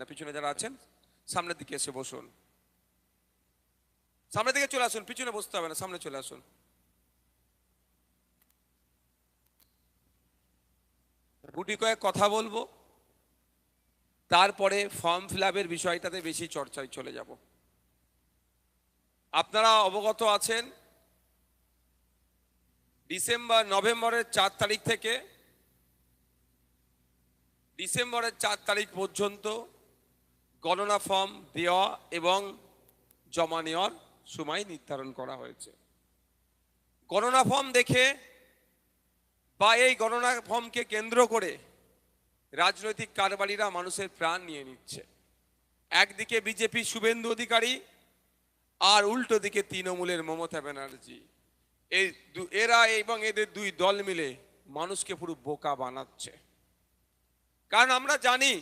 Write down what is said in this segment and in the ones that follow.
পিছনে যারা আছেন সামনের দিকে এসে বসুন, সামনের দিকে চলে আসুন, পিছনে বসতে হবে না, সামনে চলে আসুন। গুটি কয়েক কথা বলবো, তারপরে ফর্ম ফিল আপের বিষয়টাতে বেশি চর্চায় চলে যাব। আপনারা অবগত আছেন নভেম্বরের 4 তারিখ থেকে ডিসেম্বরের 4 তারিখ পর্যন্ত গণনা ফর্ম দেওয়া এবং জমা নেওয়ার সময় নির্ধারণ করা হয়েছে। গণনা ফর্ম দেখে বা এই গণনা ফর্মকে কেন্দ্র করে রাজনৈতিক কারবারিরা মানুষের প্রাণ নিয়ে নিচ্ছে। একদিকে বিজেপি শুভেন্দু অধিকারী আর উল্টো দিকে তৃণমূলের মমতা ব্যানার্জি, এরা এবং এদের দুই দল মিলে মানুষকে পুরো বোকা বানাচ্ছে। কারণ আমরা জানি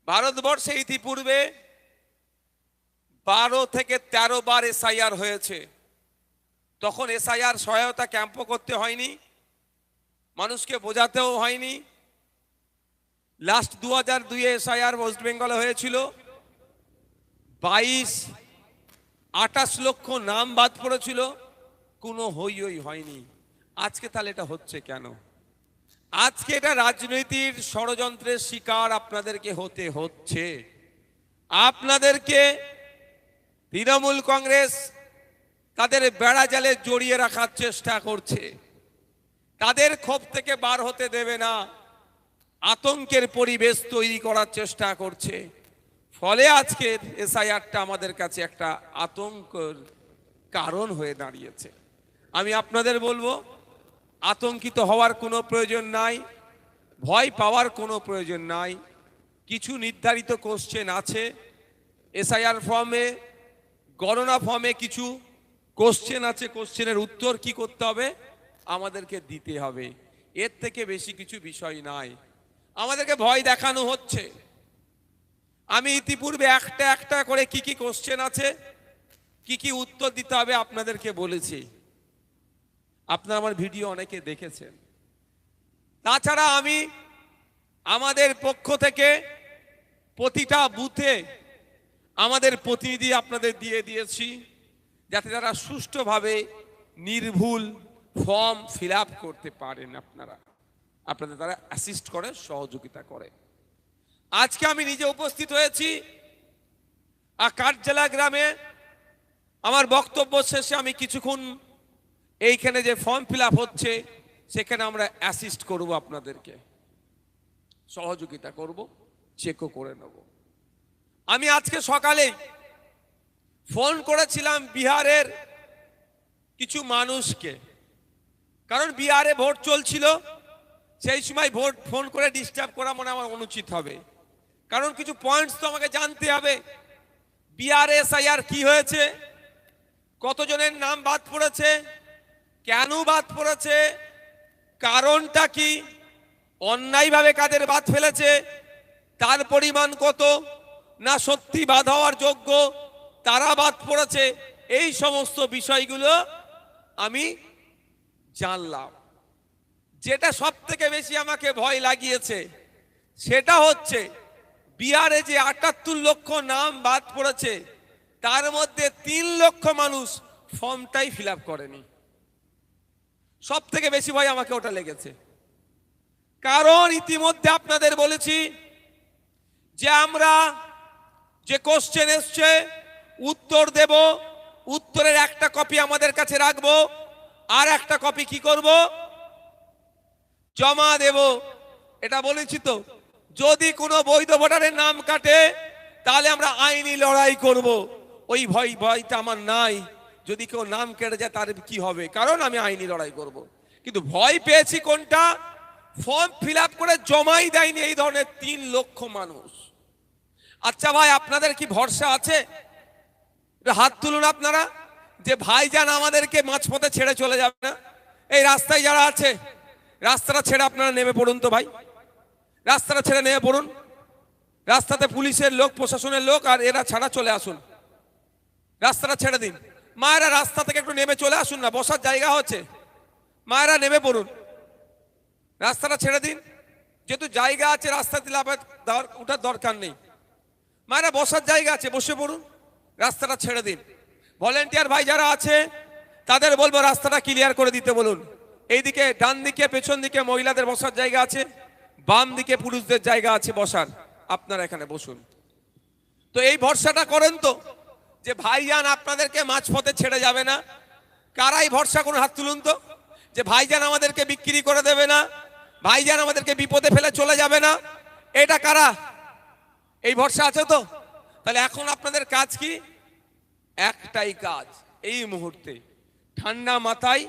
ভারতবর্ষে ইতিপূর্বে 12 থেকে 13 বার এসআইআর হয়েছে। তখন এসআইআর সহায়তা ক্যাম্পও করতে হয়নি, মানুষকে বোঝাতেও হয়নি। লাস্ট 2002 এসআইআর ওয়েস্ট বেঙ্গলে হয়েছিল, 28 লক্ষ নাম বাদ পড়েছিল, কোনো হই হয়নি। আজকে তাহলে এটা হচ্ছে কেন? আজকে এটা রাজনীতির ষড়যন্ত্রের শিকার আপনাদেরকে হতে হচ্ছে। আপনাদেরকে তৃণমূল কংগ্রেস তাদের বেড়া জালে জড়িয়ে রাখার চেষ্টা করছে, তাদের ক্ষোভ থেকে বার হতে দেবে না, আতঙ্কের পরিবেশ তৈরি করার চেষ্টা করছে। ফলে আজকের এসআইআরটা আমাদের কাছে একটা আতঙ্কের কারণ হয়ে দাঁড়িয়েছে। আমি আপনাদের বলবো, আতঙ্কিত হওয়ার কোনো প্রয়োজন নাই, ভয় পাওয়ার কোনো প্রয়োজন নাই। কিছু নির্ধারিত কোশ্চেন আছে এসআইআর ফর্মে, গণনা ফর্মে কিছু কোশ্চেন আছে, কোশ্চেনের উত্তর কি করতে হবে আমাদেরকে দিতে হবে। এর থেকে বেশি কিছু বিষয় নাই। আমাদেরকে ভয় দেখানো হচ্ছে। আমি ইতিপূর্বে একটা একটা করে কি কি কোশ্চেন আছে, কি কি উত্তর দিতে হবে আপনাদেরকে বলেছি। আপনারা আমার ভিডিও অনেকে দেখেছেন। তাছাড়া আমি আমাদের পক্ষ থেকে প্রতিটা বুথে আমাদের প্রতিনিধি আপনাদের দিয়ে দিয়েছি, যাতে তারা সুষ্ঠুভাবে নির্ভুল ফর্ম ফিল আপ করতে পারেন। আপনাদের তারা অ্যাসিস্ট করে, সহযোগিতা করে। আজকে আমি নিজে উপস্থিত হয়েছি কাঠজেলা গ্রামে। আমার বক্তব্য শেষে আমি কিছুক্ষণ এইখানে যে ফর্ম ফিল আপ হচ্ছে সেখানে আমরা অ্যাসিস্ট করব, আপনাদেরকে সহযোগিতা করব, চেকও করে নেব। আমি আজকে সকালে ফোন করেছিলাম বিহারের কিছু মানুষকে, কারণ বিহারে ভোট চলছিল। সেই সময় ফোন করে ডিস্টার্ব করা মনে আমার অনুচিত হবে, কারণ কিছু পয়েন্টস তো আমাকে জানতে হবে। বিহারে এসআইআর কি হয়েছে, কতজনের নাম বাদ পড়েছে, কেন বাদ পড়েছে, কারণটা কি, অন্যায়ভাবে কাদের বাদ ফেলেছে, তার পরিমাণ কত, না সত্যি বাদ হওয়ার যোগ্য তারা বাদ পড়েছে। এই সমস্ত বিষয়গুলো আমি জানলাম। যেটা সব থেকে বেশি আমাকে ভয় লাগিয়েছে সেটা হচ্ছে বিহারে যে 78 লক্ষ নাম বাদ পড়েছে, তার মধ্যে 3 লক্ষ মানুষ ফর্মটাই ফিল আপ করেনি। সব থেকে বেশি ভয় আমাকে ওটা লেগেছে। কারণ ইতিমধ্যে আপনাদের বলেছি যে আমরা যে কোশ্চেন এসছে উত্তর দেব, উত্তরের একটা কপি আমাদের কাছে রাখবো, আর একটা কপি কি করব, জমা দেব। এটা বলেছি তো, যদি কোনো বৈধ ভোটারের নাম কাটে তাহলে আমরা আইনি লড়াই করব। ওই ভয়টা আমার নাই, যদি কেউ নাম কেটে যায় তার কি হবে, কারণ আমি আইনি লড়াই করব। কিন্তু ভয় পেয়েছি কোনটা, ফর্ম ফিল আপ করে জমাই দেয়নি এই ধরনের 3 লক্ষ মানুষ। আচ্ছা ভাই, আপনাদের কি ভরসা আছে? হাত তুলুন আপনারা, যে ভাইজান আমাদেরকে মাঝপথে ছেড়ে চলে যাবে না। এই রাস্তায় যারা আছে, রাস্তাটা ছেড়ে আপনারা নেমে পড়ুন তো ভাই, রাস্তাটা ছেড়ে নেমে পড়ুন। রাস্তাতে পুলিশের লোক, প্রশাসনের লোক আর এরা ছাড়া চলে আসুন, রাস্তাটা ছেড়ে দিন। মায়েরা রাস্তা থেকে একটু নেমে চলে আসুন না, বসার জায়গা হচ্ছে, মায়েরা নেমে পড়ুন, রাস্তাটা ছেড়ে দিন। যেহেতু জায়গা আছে রাস্তাতে ওঠার দরকার নেই, মায়েরা বসার জায়গা আছে, বসে পড়ুন, রাস্তাটা ছেড়ে দিন। ভলেন্টিয়ার ভাই যারা আছে তাদের বলবো রাস্তাটা ক্লিয়ার করে দিতে বলুন। এইদিকে ডান দিকে পেছন দিকে মহিলাদের বসার জায়গা আছে, বাম দিকে পুরুষদের জায়গা আছে বসার, আপনারা এখানে বসুন। তো এই ভরসাটা করেন তো যে ভাইজান আপনাদেরকে মাঝপথে ছেড়ে যাবে না? কারাই ভরসা কোন হাত তুলুন তো, যে ভাইজান আমাদেরকে বিক্রি করে দেবে না, ভাইজান আমাদেরকে বিপদে ফেলে চলে যাবে না? এটা কারা? এই ভরসা আছে তো? তাহলে এখন আপনাদের কাজ কি? একটাই কাজ, এই মুহূর্তে ঠান্ডা মাথায়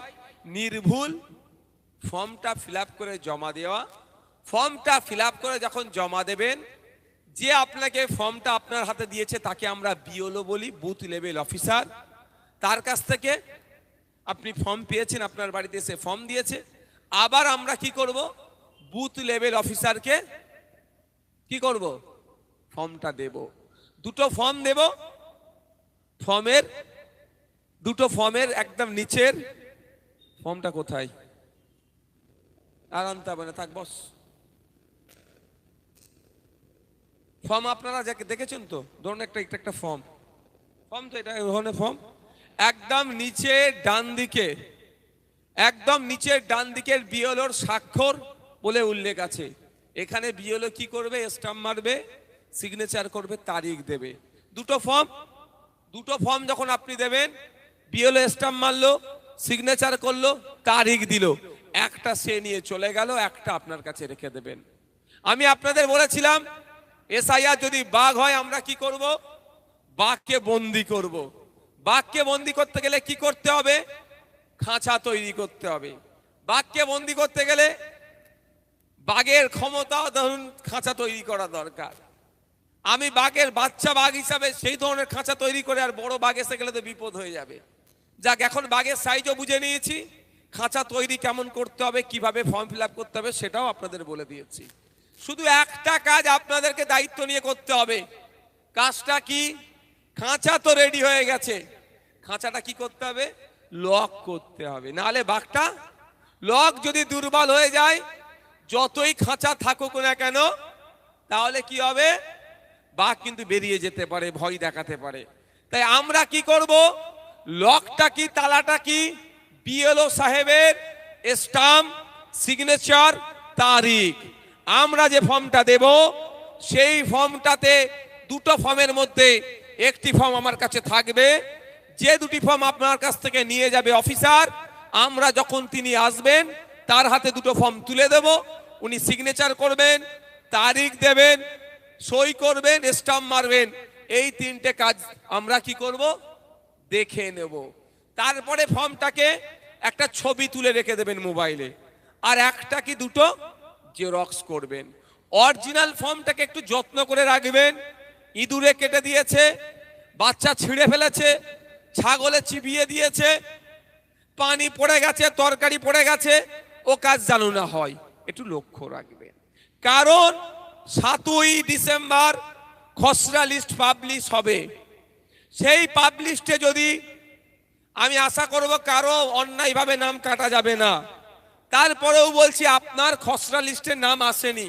নির্ভুল ফর্মটা ফিল করে জমা দেওয়া। ফর্মটা ফিল করে যখন জমা দেবেন, যে আপনাকে ফর্মটা আপনার হাতে দিয়েছে তাকে আমরা বিএলও বলি, বুথ লেভেল অফিসার। তার কাছ থেকে আপনি ফর্ম পেয়েছেন, আপনার বাড়িতে এসে ফর্ম দিয়েছে। আবার আমরা কি করব? বুথ লেভেল অফিসারকে কি করব? ফর্মটা দেব। দুটো ফর্ম দেব। দুটো ফর্মের একদম নিচের ফর্মটা কোথায়? আর আনতে হবে না, থাক বস। ফর্ম আপনারা দেখেছেন তো, ধরুন একটা ফর্ম তো এটা ধরনের ফর্ম। একদম নিচে ডান দিকে, একদম নিচের ডান দিকের বিএলওর স্বাক্ষর বলে উল্লেখ আছে। এখানে বিএলও কি করবে? স্টাম্প মারবে, সিগনেচার করবে, তারিখ দেবে। দুটো ফর্ম যখন আপনি দেবেন, বিএলও স্টাম্প মারলো, সিগনেচার করলো, তারিখ দিল, একটা সে নিয়ে চলে গেল, একটা আপনার কাছে রেখে দেবেন। আমি আপনাদের বলেছিলাম এসআইআর যদি বাঘ হয় আমরা কি করব? বাঘকে বন্দি করব। বাঘকে বন্দি করতে গেলে কি করতে হবে? খাঁচা তৈরি করতে হবে। বাঘকে বন্দি করতে গেলে বাঘের ক্ষমতা ধরুন খাঁচা তৈরি করা দরকার। আমি বাঘের বাচ্চা বাঘ হিসাবে সেই ধরনের খাঁচা তৈরি করে, আর বড় বাঘ এসে গেলে তো বিপদ হয়ে যাবে। যাক, এখন বাঘের সাইজও বুঝে নিয়েছি, খাঁচা তৈরি কেমন করতে হবে, কিভাবে ফর্ম ফিল করতে হবে সেটাও আপনাদের বলে দিয়েছি। শুধু একটা কাজ আপনাদেরকে দায়িত্ব নিয়ে করতে হবে। কাজটা কি? খাঁচা তো রেডি হয়ে গেছে, খাঁচাটা কি করতে হবে? লক করতে হবে। নাহলে বাঘটা, লক যদি দুর্বল হয়ে যায়, যতই খাঁচা থাকুক না কেন, তাহলে কি হবে? বাঘ কিন্তু বেরিয়ে যেতে পারে, ভয় দেখাতে পারে। তাই আমরা কি করব? লকটা কি, তালাটা কি? বিএলও সাহেবের স্টাম্প, সিগনেচার, তারিখ। আমরা যে ফর্মটা দেব সেই ফর্মটাতে দুটো ফর্মের মধ্যে একটি ফর্ম আমার কাছে থাকবে। যে দুটি ফর্ম আপনার কাছ থেকে নিয়ে যাবে অফিসার, আমরা যখন তিনি আসবেন তার হাতে দুটো ফর্ম তুলে দেব, উনি সিগনেচার করবেন, তারিখ দেবেন, সই করবেন, স্টাম্প মারবেন। এই তিনটে কাজ আমরা কি করব? দেখে নেব। তারপরে ফর্মটাকে একটা ছবি তুলে রেখে দেবেন মোবাইলে, আর একটা কি দুটো জেরক্স করবেন। অরিজিনাল ফর্মটাকে একটু যত্ন করে রাখবেন। ইঁদুরে কেটে দিয়েছে, বাচ্চা ছিঁড়ে ফেলেছে, ছাগলে চিবিয়ে দিয়েছে, পানি পড়ে গেছে, তরকারি পড়ে গেছে, ও কাজ যেন না হয়, একটু লক্ষ্য রাখবেন। কারণ 7ই ডিসেম্বর খসড়া লিস্ট পাবলিশ হবে। সেই পাবলিশে যদি, আমি আশা করব কারো অন্যায়ভাবে নাম কাটা যাবে না, তারপরেও বলছি আপনার খসড়া লিস্টে নাম আসেনি,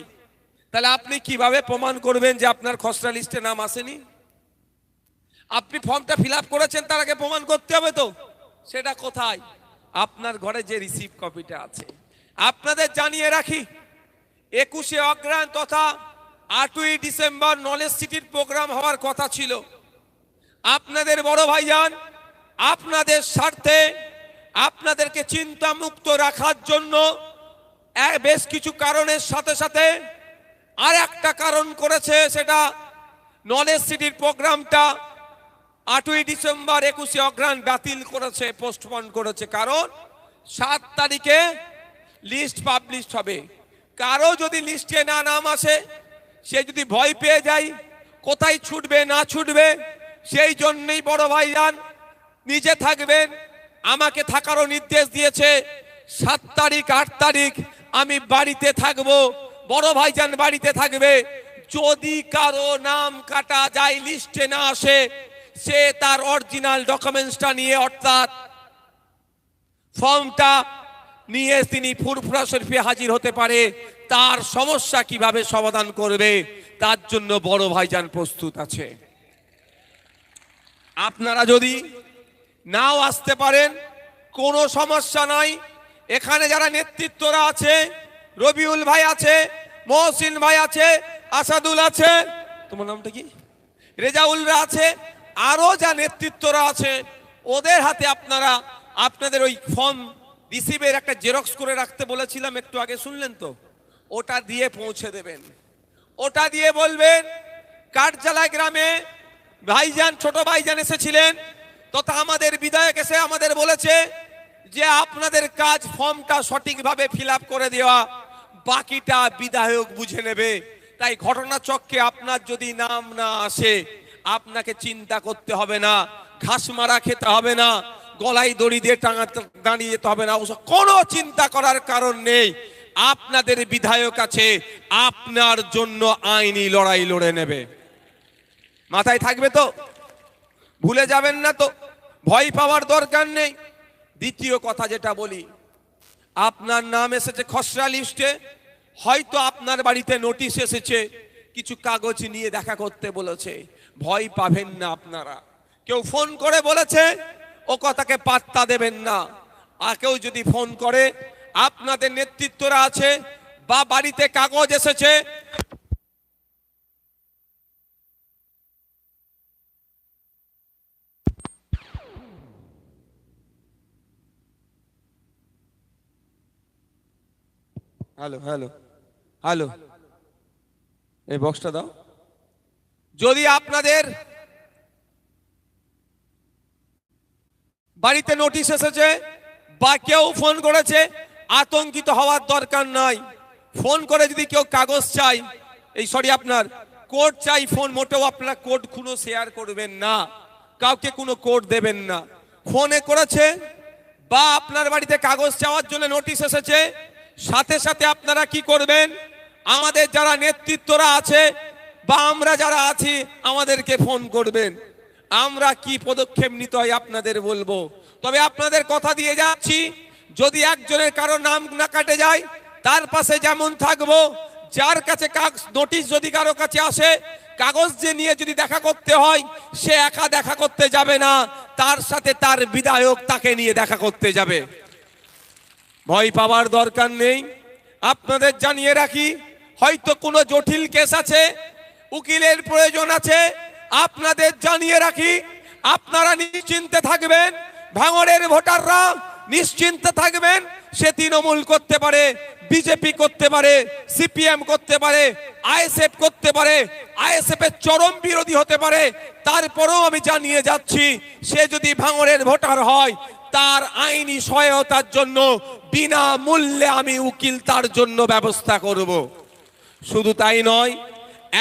তাহলে আপনি কিভাবে প্রমাণ করবেন যে আপনার খসড়া লিস্টে নাম আসেনি? আপনি ফর্মটা ফিল করেছেন, তার আগে প্রমাণ করতে হবে তো। সেটা কোথায়? আপনার ঘরে যে রিসিভ কপিটা আছে। আপনাদের জানিয়ে রাখি, 21শে অগ্রহায়ণ তথা 8ই ডিসেম্বর নলেজ সিটির প্রোগ্রাম হওয়ার কথা ছিল। আপনাদের বড় ভাইজান আপনাদের স্বার্থে, আপনাদেরকে চিন্তা মুক্ত রাখার জন্য বেশ কিছু কারণের সাথে সাথে আর একটা কারণ করেছে, সেটা নলেজ সিটির প্রোগ্রামটা 8ই ডিসেম্বর 21শে অগ্রহায়ণ বাতিল করেছে, পোস্টপোন করেছে। কারণ 7 তারিখে লিস্ট পাবলিশ হবে। কারো যদি লিস্টে না নাম আসে, সে যদি ভয় পেয়ে যায় কোথায় ছুটবে না ছুটবে, সেই জন্যই বড় ভাইজান নিজে থাকবেন, আমাকে থাকারও নির্দেশ দিয়েছে। 7 তারিখ 8 তারিখ আমি বাড়িতে থাকবো, বড় ভাইজান বাড়িতে থাকবে। যদি কারো নাম কাটা যায়, লিস্টে না আসে, সে তার অরিজিনাল ডকুমেন্টসটা নিয়ে, অর্থাৎ ফর্মটা নিয়ে তিনি ফুরফুরা শরীফে হাজির হতে পারে। তার সমস্যা কিভাবে সমাধান করবে তার জন্য বড় ভাইজান প্রস্তুত আছে। আপনারা যদি নাও আসতে পারেন কোনো সমস্যা নাই, এখানে যারা নেতৃত্বরা আছে, রবিউল ভাই আছে, মহসিন ভাই আছে, আসাদুল আছে, তোমার নামটা কি, রেজাউলরা আছে, আরো যা নেতৃত্বরা আছে, ওদের হাতে আপনারা আপনাদের ওই ফর্ম রিসিভের একটা জেরক্স করে রাখতে বলেছিলাম একটু আগে, শুনলেন তো, ওটা দিয়ে পৌঁছে দেবেন। ওটা দিয়ে বলবেন কাঠজালা গ্রামে ভাইজান, ছোট ভাইজান এসেছিলেন, তথা আমাদের বিধায়ক এসে আমাদের বলেছে যে আপনাদের কাজ ফর্মটা সঠিকভাবে ফিল আপ করে দেওয়া, বাকিটা বিধায়ক বুঝে নেবে। তাই ঘটনাচক্রে আপনার যদি নাম না আসে আপনাকে চিন্তা করতে হবে না, ঘাস মারা খেতে হবে না, গলায় দড়ি দিয়ে দাঁড়িয়ে যেতে হবে না, কোনো চিন্তা করার কারণ নেই। আপনাদের বিধায়ক আছে, আপনার জন্য আইনি লড়াই লড়ে নেবে। মাথায় থাকবে তো, ভুলে যাবেন না তো, ভয় পাওয়ার দরকার নেই। দ্বিতীয় কথা যেটা বলি, আপনার নাম এসেছে খসড়া লিস্টে, হয়তো আপনার বাড়িতে নোটিশ এসেছে, কিছু কাগজ নিয়ে দেখা করতে বলেছে, ভয় পাবেন না আপনারা। কেউ ফোন করে বলেছে, ও কথাকে পাত্তা দেবেন না। আর কেউ যদি ফোন করে, আপনাদের নেতৃত্বরা আছে বা বাড়িতে কাগজ এসেছে, হ্যালো হ্যালো হ্যালো, এই বক্সটা দাও। যদি আপনাদের বাড়িতে নোটিশ এসেছে বা কেউ ফোন করেছে, আতঙ্কিত হওয়ার দরকার নাই। ফোন করে যদি কেউ কাগজ চাই, আপনার কোড চাই, ফোন মোটেও আপনার কোড কোনো শেয়ার করবেন না, কাউকে কোনো কোড দেবেন না। ফোনে করেছে বা আপনার বাড়িতে কাগজ চাওয়ার জন্য নোটিশ এসেছে, সাথে সাথে আপনারা কি করবেন, আমাদের যারা নেতৃত্বরা আছে বা আমরা যারা আছি আমাদেরকে ফোন করবেন। আমরা কি পদক্ষেপ নিতে হয় আপনাদের বলবো। তবে আপনাদের কথা দিয়ে যাচ্ছি, যদি একজনের কারো নাম না কাটে যায়, তার পাশে যেমন থাকবো, যার কাছে নোটিশ যদি কারো কাছে আসে, কাগজ যে নিয়ে যদি দেখা করতে হয়, সে একা দেখা করতে যাবে না, তার সাথে তার বিধায়ক তাকে নিয়ে দেখা করতে যাবে। ভয় পাওয়ার দরকার নেই। আপনাদের জানিয়ে রাখি, হয়তো কোনো জটিল কেস আছে, উকিলের প্রয়োজন আছে, আপনাদের জানিয়ে রাখি, আপনারা নিশ্চিন্তে থাকবেন। ভাঙড়ের ভোটাররা নিশ্চিন্তে থাকবেন। সে তৃণমূল করতে পারে, বিজেপি করতে পারে, সিপিএম করতে পারে, আইএসএফ করতে পারে, আইএসএফ এর চরম বিরোধী হতে পারে, তারপরেও আমি জানিয়ে যাচ্ছি, সে যদি ভাঙড়ের ভোটার হয়, তার আইনি সহায়তার জন্য বিনা মূল্যে আমি উকিল তার জন্য ব্যবস্থা করব। শুধু তাই নয়,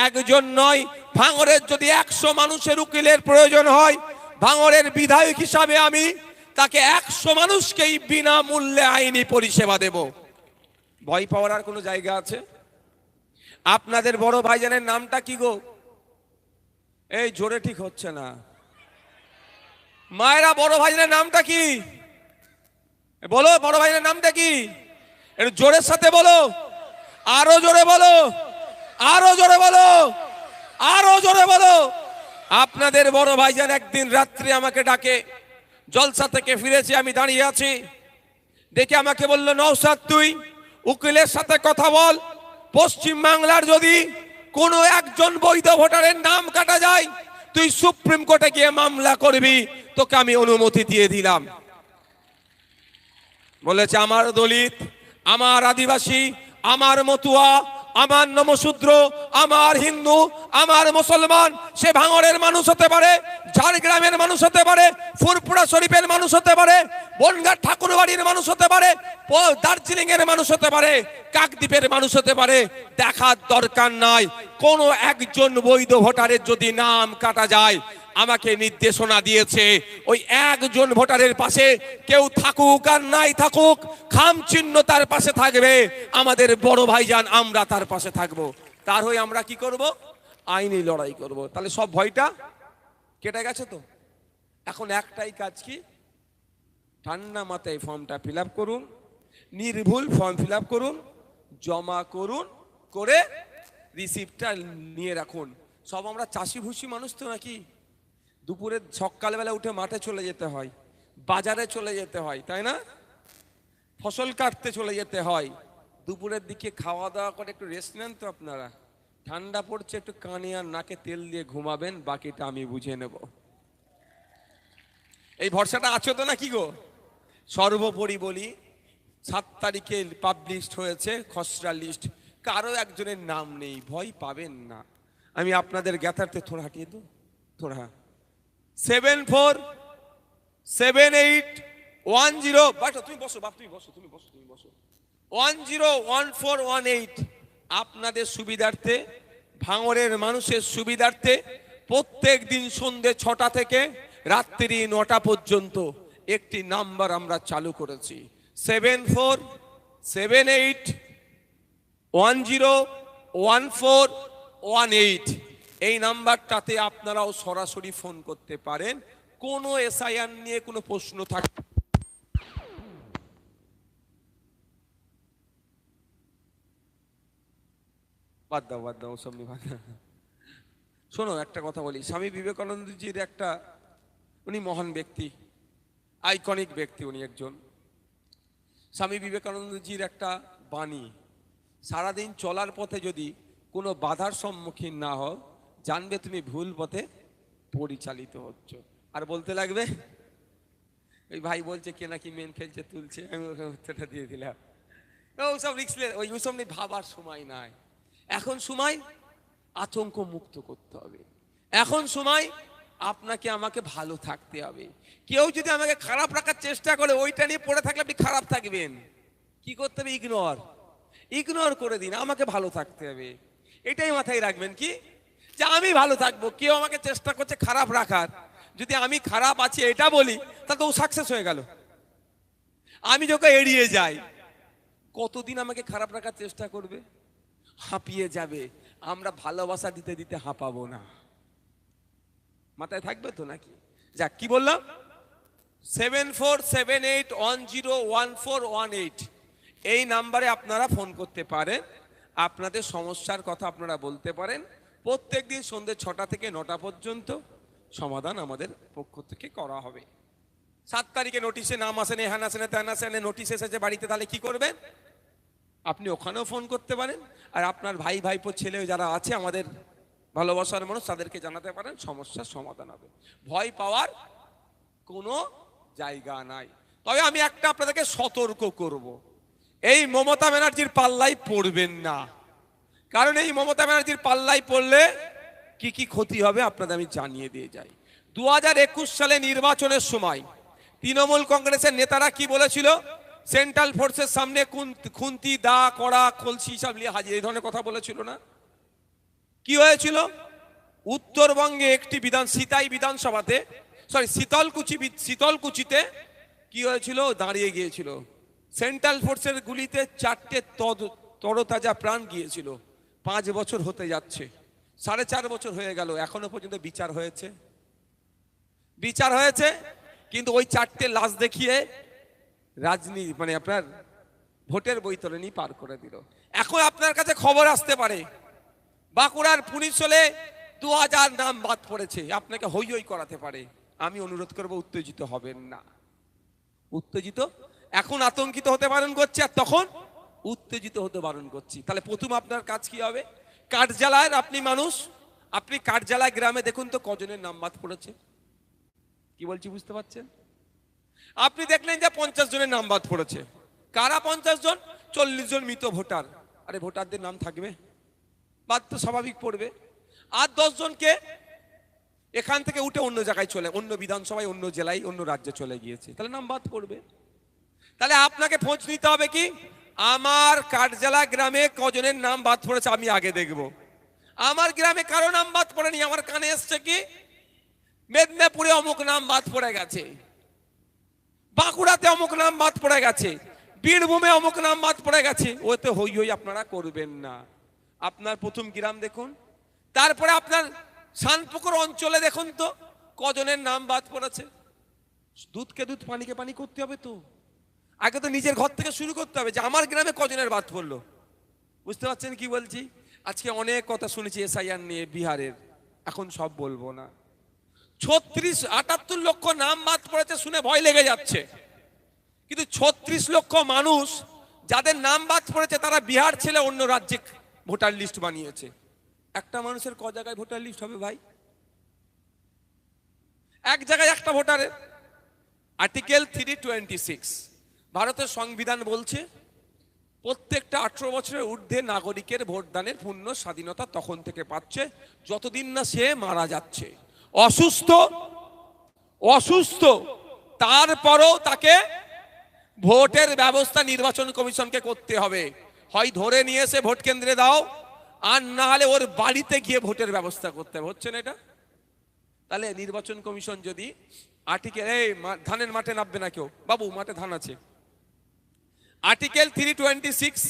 একজন নয়, ভাঙড়ের যদি 100 মানুষের উকিলের প্রয়োজন হয়, ভাঙড়ের বিধায়ক হিসাবে আমি তাকে 100 মানুষকেই বিনা মূল্যে আইনি পরিষেবা দেব। ভয় পাওয়ার আর কোনো জায়গা আছে? আপনাদের বড় ভাইজানের নামটা কি গো? এই জোরে ঠিক হচ্ছে না। মায়েরা, বড় ভাইজানের নামটা কি বলো? বড় ভাইজানের নামটা কি? একটু জোরের সাথে বলো, আরো জোরে বলো, আরো জোরে বলো, আরো জোরে বলো। আপনাদের বড় ভাইজান একদিন রাত্রে আমাকে ডাকে, জলসা থেকে ফিরেছি, আমি দাঁড়িয়ে আছি, দেখে আমাকে বলল, নওশাদ তুই উকিলের সাথে কথা বল, পশ্চিম বাংলার যদি কোনো একজন বৈধ ভোটারের নাম কাটা যায়, তুই সুপ্রিম কোর্টে গিয়ে মামলা করবি, তোকে আমি অনুমতি দিয়ে দিলাম। বলেছে আমার দলিত, আমার আদিবাসী, আমার মতুয়া, আমার নমশূদ্র, আমার হিন্দু, আমার মুসলমান, সে ভাঙড়ের মানুষ হতে পারে, ঝাড়গ্রামের মানুষ হতে পারে, ফুরপুরা শরীফের মানুষ হতে পারে, বনগাঁ ঠাকুরবাড়ির মানুষ হতে পারে, দার্জিলিং এর মানুষ হতে পারে, কাকদ্বীপের মানুষ হতে পারে, দেখার দরকার নাই। কোন একজন বৈধ ভোটারের যদি নাম কাটা যায়, আমাকে নির্দেশনা দিয়েছে ওই একজন ভোটারের পাশে কেউ থাকুক আর নাই থাকুক, খাম চিহ্ন তার পাশে থাকবে। আমাদের বড় ভাইজান, আমরা তার পাশে থাকবো। তার হয়ে আমরা কি করব? আইনি লড়াই করব। তাহলে সব ভয়টা কেটে গেছে তো। এখন একটাই কাজ, কি ঠান্ডা মাথায় ফর্মটা ফিল আপ করুন, নির্ভুল ফর্ম ফিল আপ করুন, জমা করুন, করে রিসিপ্টটা নিয়ে রাখুন। সব আমরা চাষি ভুষি মানুষ তো নাকি, দুপুরে সকালবেলা উঠে মাঠে চলে যেতে হয়, বাজারে চলে যেতে হয়, তাই না? ফসল কাটতে চলে যেতে হয়, দুপুরের দিকে খাওয়া দাওয়া করে একটু রেস্ট নেন তো আপনারা। ঠান্ডা পড়ছে, একটু কানে আর নাকে তেল দিয়ে ঘুমাবেন, বাকিটা আমি বুঝে নেব। এই ভরসাটা আছো তো নাকি গো? সর্বোপরি বলি, 7 তারিখে পাবলিশড হয়েছে খসড়া লিস্ট, কারো একজনের নাম নেই, ভয় পাবেন না। আমি আপনাদের জ্ঞাতার্থে থোড়া হাঁটিয়ে দো, থোড়া 747810, বাটো তুমি বসো বাপ, তুমি বসো, তুমি বসো, তুমি বসো। 101418 আপনাদের সুবিধার্থে, ভাঙড়ের মানুষের সুবিধার্থে প্রত্যেক দিন সন্ধ্যে 6টা থেকে রাত্রি 9টা পর্যন্ত একটি নাম্বার আমরা চালু করেছি, 7478101418। এই নাম্বারটাতে আপনারাও সরাসরি ফোন করতে পারেন, কোনো এসআইআর নিয়ে কোনো প্রশ্ন থাকে। বাদ দাও বাদ দাও, সব নিয়ে বাদ দাও। শোনো একটা কথা বলি, স্বামী বিবেকানন্দজির একটা, উনি মহান ব্যক্তি, আইকনিক ব্যক্তি উনি একজন। স্বামী বিবেকানন্দজির একটা বাণী, সারাদিন চলার পথে যদি কোনো বাধার সম্মুখীন না হও, জানবে তুমি ভুল পথে পরিচালিত হচ্ছ। আর বলতে লাগবে, ওই ভাই বলছে কে নাকি মেন খেলছে তুলছে, আমি ওকে উত্তরটা দিয়ে দিলাম। ওসব রিস্ক, ওইসব নিয়ে ভাবার সময় নাই। এখন সময় আতঙ্ক মুক্ত করতে হবে, এখন সময় আপনাকে আমাকে ভালো থাকতে হবে। কেউ যদি আমাকে খারাপ রাখার চেষ্টা করে, ওইটা নিয়ে পড়ে থাকলে আপনি খারাপ থাকবেন। কি করতে হবে? ইগনোর করে দিন, আমাকে ভালো থাকতে হবে। এটাই মাথায় রাখবেন, কি যে আমি ভালো থাকবো, কেউ আমাকে চেষ্টা করছে খারাপ রাখার, যদি আমি খারাপ আছি এটা বলি, তাহলে ও সাকসেস হয়ে গেল। আমি যখন এড়িয়ে যাই, কতদিন আমাকে খারাপ রাখার চেষ্টা করবে, হাঁপিয়ে যাবে। আমরা ভালোবাসা দিতে দিতে হাঁপাবো না, মাথায় থাকবে তো নাকি? যাক, কি বললাম, 7478101418 এই নাম্বারে আপনারা ফোন করতে পারেন, আপনাদের সমস্যার কথা আপনারা বলতে পারেন। প্রত্যেক দিন সন্ধ্যে 6টা থেকে 9টা পর্যন্ত সমাধান আমাদের পক্ষ থেকে করা হবে। 7 তারিখে নোটিশে নাম আসেনি, হ্যান আসেনি, ত্যান আসেনি, নোটিশ এসেছে বাড়িতে, তাহলে কি করবেন? আপনি ওখানেও ফোন করতে পারেন, আর আপনার ভাই ভাইপো ছেলে যারা আছে আমাদের ভালোবাসার মানুষ, তাদেরকে জানাতে পারেন, সমস্যার সমাধান হবে। ভয় পাওয়ার কোনো জায়গা নাই। তবে আমি একটা আপনাদেরকে সতর্ক করব, এই মমতা ব্যানার্জির পাল্লায় পড়বেন না। কারণ এই মমতা ব্যানার্জির পাল্লায় পড়লে কি কি ক্ষতি হবে আপনাদের আমি জানিয়ে দিয়ে যাই। 2021 সালে নির্বাচনের সময় তৃণমূল কংগ্রেসের নেতারা কি বলেছিল? সেন্ট্রাল ফোর্সের সামনে খুন্তি, দা, কড়া, কলসি সব নিয়ে হাজির, এই ধরনের কথা বলেছিল না? কি হয়েছিল? উত্তরবঙ্গে একটি বিধানসভাতে, শীতলকুচিতে কি হয়েছিল? দাঁড়িয়ে গিয়েছিল। সেন্ট্রাল ফোর্সের গুলিতে 4টে তরতাজা প্রাণ গিয়েছিল। 5 বছর হতে যাচ্ছে, 4.5 বছর হয়ে গেল, এখনো পর্যন্ত বিচার হয়েছে, কিন্তু ওই 4টে লাশ দেখিয়ে রাজনীতি মানে আপনার ভোটের বৈতরণী পার করে দিল। এখন আপনার কাছে খবর আসতে পারে বাঁকুড়ার পুলিশ হলে 2000 নাম বাদ পড়েছে, আপনাকে হই হই করাতে পারে। আমি অনুরোধ করব, উত্তেজিত হবেন না। এখন আতঙ্কিত হতে বারণ করছি, আর তখন উত্তেজিত হতে বারণ করছি। তাহলে প্রথম আপনার কাজ কি হবে? কাঠজালায় আপনি মানুষ, আপনি কাঠজালায় গ্রামে দেখুন তো কজনের নাম বাদ পড়েছে। কি বলছি বুঝতে পারছেন? আপনি দেখলেন যে 50 জনের নাম বাদ পড়েছে। কারা 50 জন? 40 জন মৃত ভোটার। আরে ভোটারদের নাম থাকবে, বাদ তো স্বাভাবিক পড়বে। আর 10 জনকে এখান থেকে উঠে অন্য জায়গায় অন্য বিধানসভায়, অন্য জেলায়, অন্য রাজ্যে চলে গিয়েছে, তাহলে নাম বাদ পড়বে। তাহলে আপনাকে খোঁজ নিতে হবে কি, আমার কাঠজালা গ্রামে কজনের নাম বাদ পড়েছে আমি আগে দেখব। আমার গ্রামে কারো নাম বাদ পড়েনি, আমার কানে এসছে কি মেদিনীপুরে অমুক নাম বাদ পড়ে গেছে, বাঁকুড়াতে অমুক নাম বাদ পড়ে গেছে, বীরভূমে অমুক নাম বাদ পড়ে গেছে। ওতে হই হই আপনারা করবেন না। আপনার প্রথম গ্রাম দেখুন, তারপরে আপনার শানপুকুর অঞ্চলে দেখুন তো কজনের নাম বাদ পড়েছে। দুধকে দুধ, পানিকে পানি করতে হবে তো। আগে তো নিজের ঘর থেকে শুরু করতে হবে যে আমার গ্রামে কজনের বাদ পড়লো। বুঝতে পারছেন কি বলছি? আজকে অনেক কথা শুনেছি এসআইআর নিয়ে বিহারের, এখন সব বলবো না। 78 লক্ষ নাম বাদ পড়েছে শুনে ভয় লেগে যাচ্ছে, কিন্তু 36 লক্ষ মানুষ যাদের নাম বাদ পড়েছে তারা বিহার ছেড়ে অন্য রাজ্যে ভোটার লিস্ট বানিয়েছে। একটা মানুষের ক জায়গায় ভোটার লিস্ট হবে ভাই? এক জায়গায় একটা ভোটারের। আর্টিকেল 326 ভারতের সংবিধান বলছে প্রত্যেকটা 18 বছরের ঊর্ধ্বে নাগরিকের ভোটদানের পূর্ণ স্বাধীনতা তখন থেকে পাচ্ছে যতদিন না সে মারা যাচ্ছে, অসুস্থ তারপরও তাকে ভোটের ব্যবস্থা নির্বাচন কমিশনকে করতে হবে। হয় ধরে নিয়ে এসে ভোট কেন্দ্রে দাও, আর না হলে ওর বাড়িতে গিয়ে ভোটের ব্যবস্থা করতে হবে। হচ্ছে না এটা? তাহলে নির্বাচন কমিশন যদি আর্টিকেল, এই ধানের মাঠে নামবে না কেউ বাবু, মাঠে ধান আছে। আর্টিকেল 326,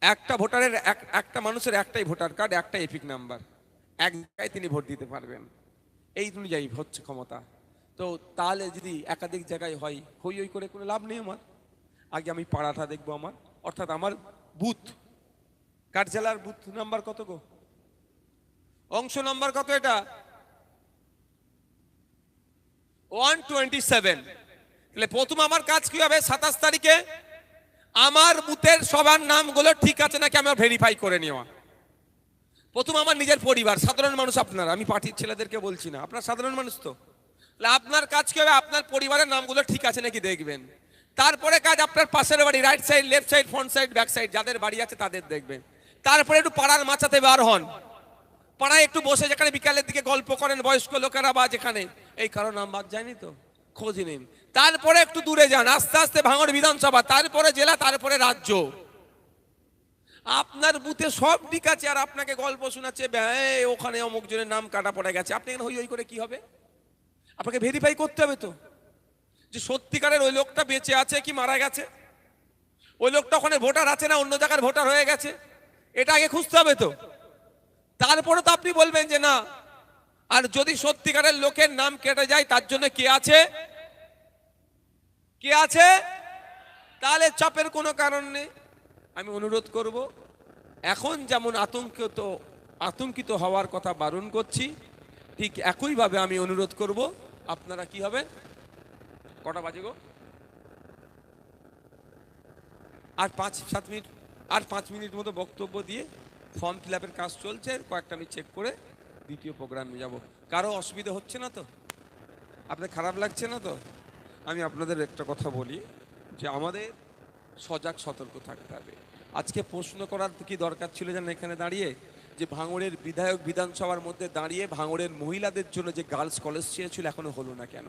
একটা ভোটারের একটা মানুষের একটাই ভোটার কার্ড, একটা এপিক নাম্বার, এক জায়গায় তিনি ভোট দিতে পারবেন, এই অনুযায়ী হচ্ছে ক্ষমতা। তো তাহলে যদি একাধিক জায়গায় হয়, হই হই করে কোনো লাভ নেই। আমার আগে আমি পাড়াটা দেখবো, আমার অর্থাৎ আমার বুথ, কার্যালয়ের বুথ নাম্বার কত গো, অংশ নাম্বার কত, এটা 127। তাহলে প্রথম আমার কাজ কি হবে, 27 তারিখে আমার বুথের সবার নামগুলো ঠিক আছে নাকি আমার ভেরিফাই করে নেওয়া। প্রথম আমার নিজের পরিবার, সাধারণ মানুষ আপনারা, আমি পার্টির ছেলেদেরকে বলছি না, আপনার সাধারণ মানুষ তো। আপনার কাজ কি হবে, আপনার পরিবারের নামগুলো ঠিক আছে নাকি দেখবেন। তারপরে কাজ আপনার পাশের বাড়ি, right side, left side, front side, back side, যাদের বাড়ি আছে তাদের দেখবেন। তারপরে একটু পাড়ার মাচাতে বার হন, পাড়ায় একটু বসে যেখানে বিকালের দিকে গল্প করেন বয়স্ক লোকেরা বা যেখানে, এই কারো নাম বাদ যায়নি তো খোঁজ নিন। তারপরে একটু দূরে যান, আস্তে আস্তে ভাঙড় বিধানসভা, তারপরে জেলা, তারপরে রাজ্য। আপনার বুথে সব ঠিক আছে, আর আপনাকে গল্প শোনাচ্ছে ওখানে অমুক জনের নাম কাটা পড়ে গেছে। আপনি এখানে হই হই করে কি হবে? আপনাকে ভেরিফাই করতে হবে তো যে সত্যিকারের ওই লোকটা বেঁচে আছে কি মারা গেছে, ওই লোকটা ওখানে ভোটার আছে না অন্য জায়গার ভোটার হয়ে গেছে, এটা আগে খুঁজতে হবে তো। তারপরে তো আপনি বলবেন যে না। আর যদি সত্যিকারের লোকের নাম কেটে যায় তার জন্য কে আছে, কে আছে, তাহলে চাপের কোনো কারণ নেই। আমি অনুরোধ করব, এখন যেমন আতঙ্কিত হওয়ার কথা বারণ করছি, ঠিক একইভাবে আমি অনুরোধ করব আপনারা কি হবে, কটা বাজে গো, আর 5-7 মিনিট, আর 5 মিনিট মতো বক্তব্য দিয়ে ফর্ম ফিল আপের কাজ চলছে, কয়েকটা আমি চেক করে দ্বিতীয় প্রোগ্রামে যাব। কারো অসুবিধা হচ্ছে না তো? আপনার খারাপ লাগছে না তো? আমি আপনাদের একটা কথা বলি যে আমাদের সজাগ সতর্ক থাকতে হবে। আজকে প্রশ্ন করার কি দরকার ছিল জানেন, এখানে দাঁড়িয়ে যে ভাঙড়ের বিধায়ক বিধানসভার মধ্যে দাঁড়িয়ে ভাঙড়ের মহিলাদের জন্য যে গার্লস কলেজ চেয়েছিল এখনো হলো না কেন?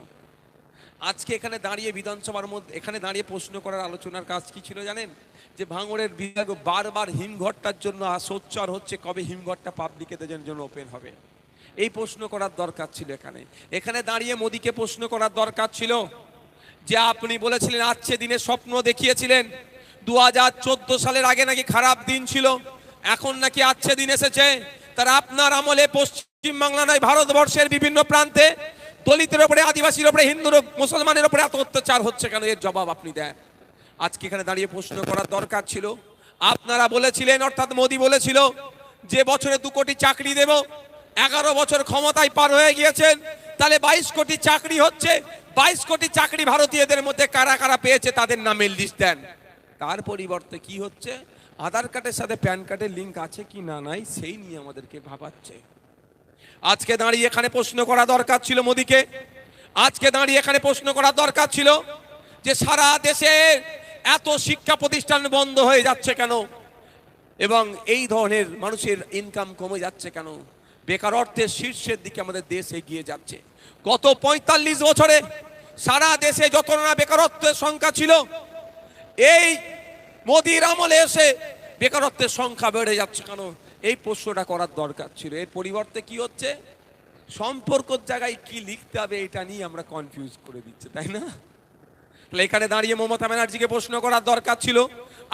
আজকে এখানে দাঁড়িয়ে বিধানসভার মধ্যে এখানে দাঁড়িয়ে প্রশ্ন করার আলোচনার কাজ কি ছিল জানেন, যে ভাঙড়ের বিধায়ক বারবার হিমঘরটার জন্য সোচ্চার হচ্ছে কবে হিমঘরটা পাবলিকেদের জন্য ওপেন হবে, এই প্রশ্ন করার দরকার ছিল। এখানে দাঁড়িয়ে মোদিকে প্রশ্ন করার দরকার ছিল যে আপনি বলেছিলেন আজকে দিনে স্বপ্ন দেখিয়েছিলেন 2014 সালের আগে নাকি খারাপ দিন ছিল, এখন নাকি আজকে দিন এসেছে। তার আপনার আমলে পশ্চিমবাংলা নয় ভারতবর্ষের বিভিন্ন প্রান্তে দলিতের উপরে, আদিবাসীর উপরে, হিন্দুর মুসলমানের উপরে এত অত্যাচার হচ্ছে কেন, এর জবাব আপনি দেন। আজকে এখানে দাঁড়িয়ে প্রশ্ন করার দরকার ছিল। আপনারা বলেছিলেন, অর্থাৎ মোদি বলেছিল যে বছরে 2 কোটি চাকরি দেব, 11 বছর ক্ষমতায় পার হয়ে গিয়েছেন, তাহলে 22 কোটি চাকরি হচ্ছে। 22 কোটি চাকরি ভারতীয়দের মধ্যে কারা কারা পেয়েছে তাদের নামের লিস্ট দেন। তার পরিবর্তে কি হচ্ছে, আধার কার্ডের সাথে প্যান কার্ডের লিঙ্ক আছে কি না নাই সেই নিয়ে আমাদেরকে ভাবাচ্ছে। আজকে দাঁড়িয়ে এখানে প্রশ্ন করা দরকার ছিল মোদিকে, আজকে দাঁড়িয়ে এখানে প্রশ্ন করা দরকার ছিল যে সারা দেশে এত শিক্ষা প্রতিষ্ঠান বন্ধ হয়ে যাচ্ছে কেন, এবং এই ধরনের মানুষের ইনকাম কমে যাচ্ছে কেন, বেকারত্বের শীর্ষের দিকে আমাদের দেশ এগিয়ে যাচ্ছে। গত 45 বছরে সারা দেশে যত না বেকারত্বের সংখ্যা ছিল, এই মোদির আমলে এসে বেকারত্বের সংখ্যা বেড়ে যাচ্ছে কেন, এই প্রশ্নটা করার দরকার ছিল। এর পরিবর্তে কি হচ্ছে, সম্পর্কের জায়গায় কি লিখতে হবে এটা নিয়ে আমরা কনফিউজ করে দিচ্ছে, তাই না? এখানে দাঁড়িয়ে মমতা ব্যানার্জিকে প্রশ্ন করার দরকার ছিল।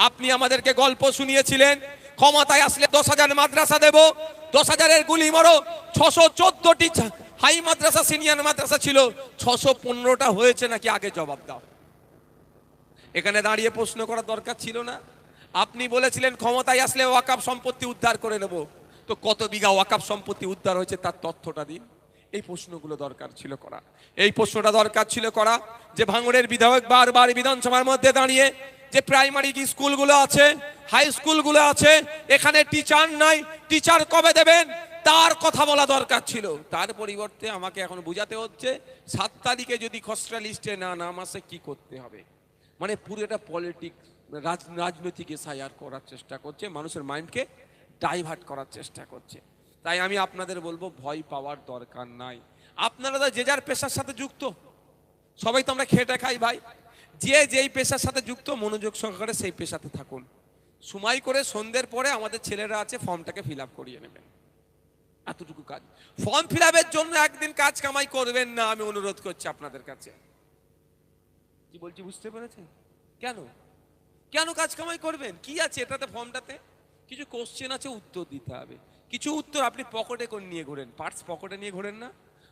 আপনি আমাদেরকে গল্প শুনিয়েছিলেন ক্ষমতায় আসলে 10,000 মাদ্রাসা দেব, 10,000-এর গুলি মরো। 614টি হাই মাদ্রাসা, সিনিয়র মাদ্রাসা ছিল, 615টা হয়েছে নাকি আগে জবাব দাও। এখানে দাঁড়িয়ে প্রশ্ন করার দরকার ছিল না? আপনি বলেছিলেন ক্ষমতায় আসলে ওয়াকফ সম্পত্তি উদ্ধার করে নেব, তো কত বিঘা ওয়াকফ সম্পত্তি উদ্ধার হয়েছে তার তথ্যটা দিন। এই প্রশ্নগুলো দরকার ছিল করা, এই প্রশ্নটা দরকার ছিল করা যে ভাঙড়ের বিধায়ক বারবার বিধানসভার মধ্যে দাঁড়িয়ে যে প্রাইমারি স্কুলগুলো আছে, হাই স্কুলগুলো আছে, এখানে টিচার নাই, টিচার কবে দেবেন তার কথা বলা দরকার ছিল। তার পরিবর্তে আমাকে এখন বোঝাতে হচ্ছে 7 তারিখে যদি খসড়া লিস্টে না নাম আসে কি করতে হবে। মানে পুরো এটা পলিটিক্স, রাজনৈতিক এসআইআর করার চেষ্টা করছে, মানুষের মাইন্ডকে ডাইভার্ট করার চেষ্টা করছে। তাই আমি আপনাদের বলবো ভয় পাওয়ার দরকার নাই। আপনারা তো যে যার পেশার সাথে যুক্ত, সবাই তো আমরা খেটে খাই ভাই, যে যেই পেশার সাথে যুক্ত মনোযোগ সহকারে সেই পেশাতে থাকুন। সময় করে সন্ধ্যের পরে আমাদের ছেলেরা আছে ফর্মটাকে ফিল আপ করিয়ে নেবেন, এতটুকু কাজ। ফর্ম ফিল আপের জন্য একদিন কাজ কামাই করবেন না, আমি অনুরোধ করছি আপনাদের কাছে। কি বলছি বুঝতে পেরেছেন? কেন কেন কাজ কামাই করবেন? কি আছে এটাতে? ফর্মটাতে কিছু কোশ্চেন আছে, উত্তর দিতে হবে। কিছু উত্তর আপনি পকেটে করে নিয়ে ঘোরেন, পার্স পকেটে নিয়ে ঘোরেন না?